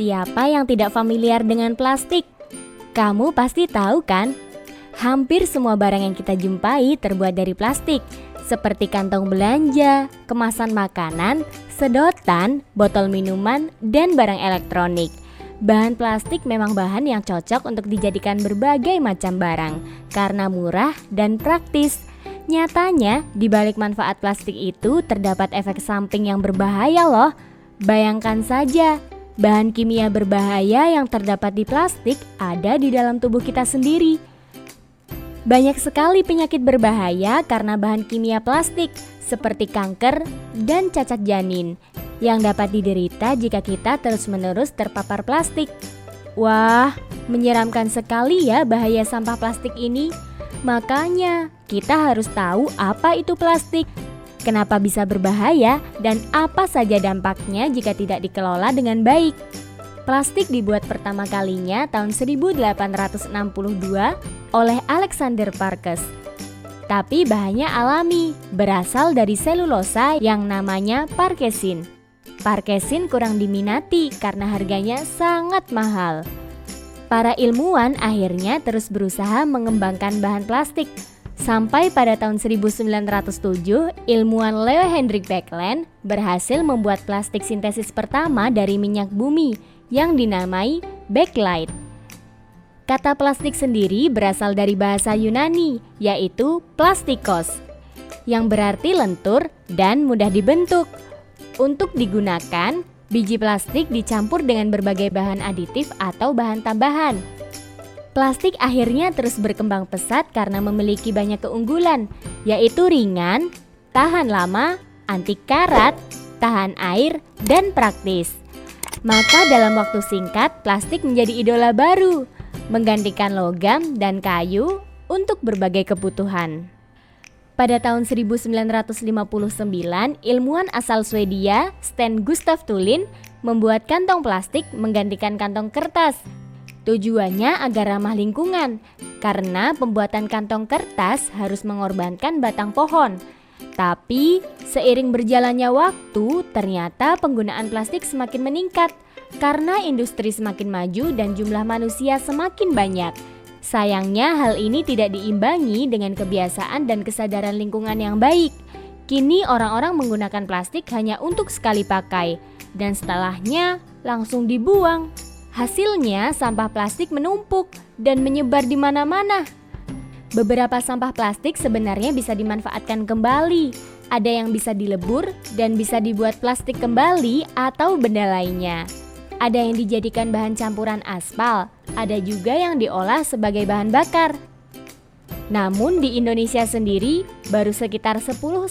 Siapa yang tidak familiar dengan plastik? Kamu pasti tahu kan? Hampir semua barang yang kita jumpai terbuat dari plastik, seperti kantong belanja, kemasan makanan, sedotan, botol minuman, dan barang elektronik. Bahan plastik memang bahan yang cocok untuk dijadikan berbagai macam barang karena murah dan praktis. Nyatanya, di balik manfaat plastik itu terdapat efek samping yang berbahaya loh. Bayangkan saja, bahan kimia berbahaya yang terdapat di plastik ada di dalam tubuh kita sendiri. Banyak sekali penyakit berbahaya karena bahan kimia plastik, seperti kanker dan cacat janin, yang dapat diderita jika kita terus-menerus terpapar plastik. Wah, menyeramkan sekali ya bahaya sampah plastik ini. Makanya, kita harus tahu apa itu plastik, kenapa bisa berbahaya, dan apa saja dampaknya jika tidak dikelola dengan baik. Plastik dibuat pertama kalinya tahun 1862 oleh Alexander Parkes. Tapi bahannya alami, berasal dari selulosa yang namanya parkesin. Parkesin kurang diminati karena harganya sangat mahal. Para ilmuwan akhirnya terus berusaha mengembangkan bahan plastik. Sampai pada tahun 1907, ilmuwan Leo Hendrik Beckland berhasil membuat plastik sintesis pertama dari minyak bumi yang dinamai bakelite. Kata plastik sendiri berasal dari bahasa Yunani, yaitu plastikos, yang berarti lentur dan mudah dibentuk. Untuk digunakan, biji plastik dicampur dengan berbagai bahan aditif atau bahan tambahan. Plastik akhirnya terus berkembang pesat karena memiliki banyak keunggulan, yaitu ringan, tahan lama, anti karat, tahan air, dan praktis. Maka dalam waktu singkat, plastik menjadi idola baru, menggantikan logam dan kayu untuk berbagai kebutuhan. Pada tahun 1959, ilmuwan asal Swedia, Sten Gustaf Thulin, membuat kantong plastik menggantikan kantong kertas. Tujuannya agar ramah lingkungan, karena pembuatan kantong kertas harus mengorbankan batang pohon. Tapi, seiring berjalannya waktu, ternyata penggunaan plastik semakin meningkat, karena industri semakin maju dan jumlah manusia semakin banyak. Sayangnya hal ini tidak diimbangi dengan kebiasaan dan kesadaran lingkungan yang baik. Kini orang-orang menggunakan plastik hanya untuk sekali pakai, dan setelahnya langsung dibuang. Hasilnya sampah plastik menumpuk dan menyebar di mana-mana. Beberapa sampah plastik sebenarnya bisa dimanfaatkan kembali. Ada yang bisa dilebur dan bisa dibuat plastik kembali atau benda lainnya. Ada yang dijadikan bahan campuran aspal, ada juga yang diolah sebagai bahan bakar. Namun di Indonesia sendiri, baru sekitar 10-15%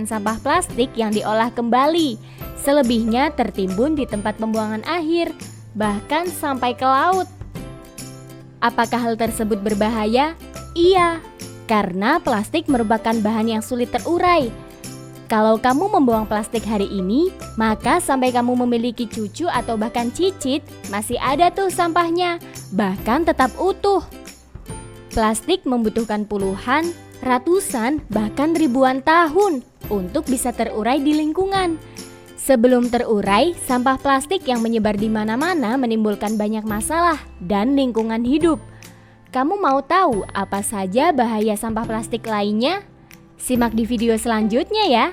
sampah plastik yang diolah kembali. Selebihnya tertimbun di tempat pembuangan akhir, bahkan sampai ke laut. Apakah hal tersebut berbahaya? Iya, karena plastik merupakan bahan yang sulit terurai. Kalau kamu membuang plastik hari ini, maka sampai kamu memiliki cucu atau bahkan cicit, masih ada tuh sampahnya, bahkan tetap utuh. Plastik membutuhkan puluhan, ratusan, bahkan ribuan tahun untuk bisa terurai di lingkungan. Sebelum terurai, sampah plastik yang menyebar di mana-mana menimbulkan banyak masalah dan lingkungan hidup. Kamu mau tahu apa saja bahaya sampah plastik lainnya? Simak di video selanjutnya ya.